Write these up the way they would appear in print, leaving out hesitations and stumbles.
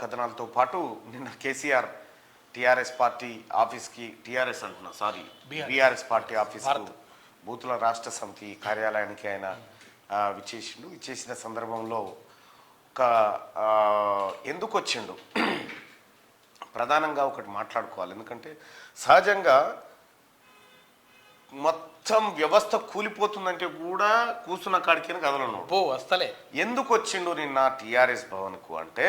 కథనాలతో పాటు నిన్న KCR TRS party ఆఫీస్కి టీఆర్ఎస్ అంటున్నా సారీ బీఆర్ఎస్ పార్టీ ఆఫీస్కు బూతుల రాష్ట్ర సమితి కార్యాలయానికి ఆయన విచ్చేసిన సందర్భంలో ఒక ఎందుకు వచ్చిండు ప్రధానంగా ఒకటి మాట్లాడుకోవాలి. ఎందుకంటే సహజంగా మొత్తం వ్యవస్థ కూలిపోతుందంటే కూడా కూర్చున్న కాడికి కదలను వస్తలే. ఎందుకు వచ్చిండు నిన్న టీఆర్ఎస్ భవన్కు అంటే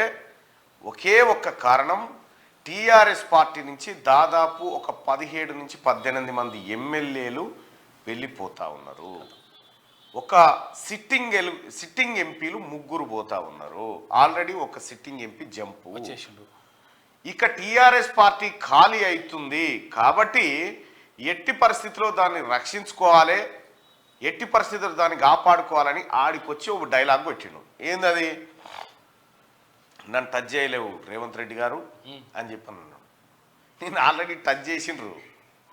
ఒకే ఒక్క కారణం, టీఆర్ఎస్ పార్టీ నుంచి దాదాపు ఒక 17 నుంచి 18 మంది ఎమ్మెల్యేలు వెళ్ళిపోతా ఉన్నారు. ఒక సిట్టింగ్ ఎంపీలు 3 పోతా ఉన్నారు. ఆల్రెడీ ఒక సిట్టింగ్ ఎంపీ జంపు చేసిండు. ఇక టీఆర్ఎస్ పార్టీ ఖాళీ అవుతుంది కాబట్టి ఎట్టి పరిస్థితిలో దాన్ని రక్షించుకోవాలి, ఎట్టి పరిస్థితుల్లో దాన్ని కాపాడుకోవాలని ఆడికొచ్చి ఒక డైలాగ్ పెట్టిండు. ఏందది? నన్ను టచ్ చేయలేవు రేవంత్ రెడ్డి గారు అని చెప్పాను. నేను ఆల్రెడీ టచ్ చేసిండ్రు,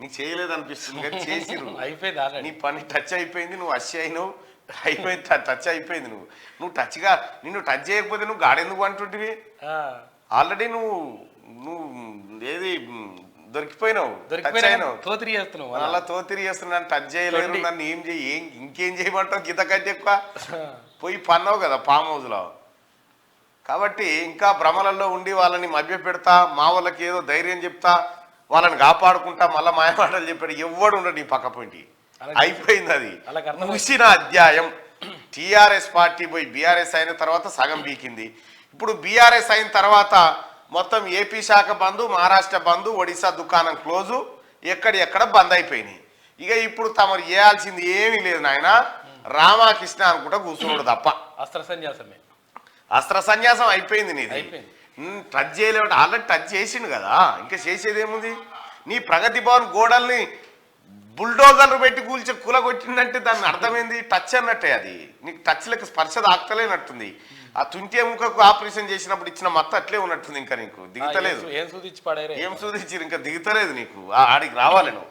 నీకు చేయలేదు అనిపిస్తుంది కానీ చేసిండ్రు. అయిపోయింది, నీ పని టచ్ అయిపోయింది, నువ్వు అస్సి అయినావు, అయిపోయింది, టచ్ అయిపోయింది. నువ్వు టచ్గా నిన్ను టచ్ చేయకపోతే నువ్వు గాడెందుకు అంటుంటివి? ఆల్రెడీ నువ్వు ఏది దొరికిపోయినావు, అలా తోతిరి చేస్తున్నాను, టచ్ చేయలేదు, నన్ను ఏం చేయి, ఇంకేం చేయమంటావు? గీత కంటే ఎక్కువ పోయి పన్నావు కదా ఫామ్ హౌస్లో. కాబట్టి ఇంకా భ్రమలలో ఉండి వాళ్ళని మభ్య పెడతా, మా వాళ్ళకి ఏదో ధైర్యం చెప్తా, వాళ్ళని కాపాడుకుంటా, మళ్ళీ మాయమాటలు చెప్పాడు. ఎవడు ఉండడు నీ పక్క పోయి. అయిపోయింది, అది ముగిసిన అధ్యాయం. టీఆర్ఎస్ పార్టీ పోయి బీఆర్ఎస్ అయిన తర్వాత సగం బీకింది. ఇప్పుడు బీఆర్ఎస్ అయిన తర్వాత మొత్తం ఏపీ శాఖ బంద్, మహారాష్ట్ర బంద్, ఒడిశా దుకాణం క్లోజు, ఎక్కడ బంద్ అయిపోయినాయి. ఇక ఇప్పుడు తమరు చేయాల్సింది ఏమీ లేదు నాయన, రామకృష్ణ అనుకుంటా కూర్చున్నాడు తప్ప. అస్త్ర సన్యాసం అయిపోయింది నీది. టచ్ చేయలేవు, ఆల్రెడీ టచ్ చేసిండు కదా, ఇంకా చేసేది ఏముంది? నీ ప్రగతి భవన్ గోడల్ని బుల్డోజర్లు పెట్టి కూలగొట్టిందంటే దాన్ని అర్థమైంది టచ్ అన్నట్టే. అది నీకు టచ్ లెక్క స్పర్శ దాక్తలేనట్టుంది. ఆ తుంటి ఎముకకు ఆపరేషన్ చేసినప్పుడు ఇచ్చిన మొత్తం అట్లే ఉన్నట్టుంది. ఇంకా నీకు దిగుతలేదు. ఏం సూదిచ్చి ఇంకా దిగుతలేదు నీకు, ఆడికి రావాలి నువ్వు.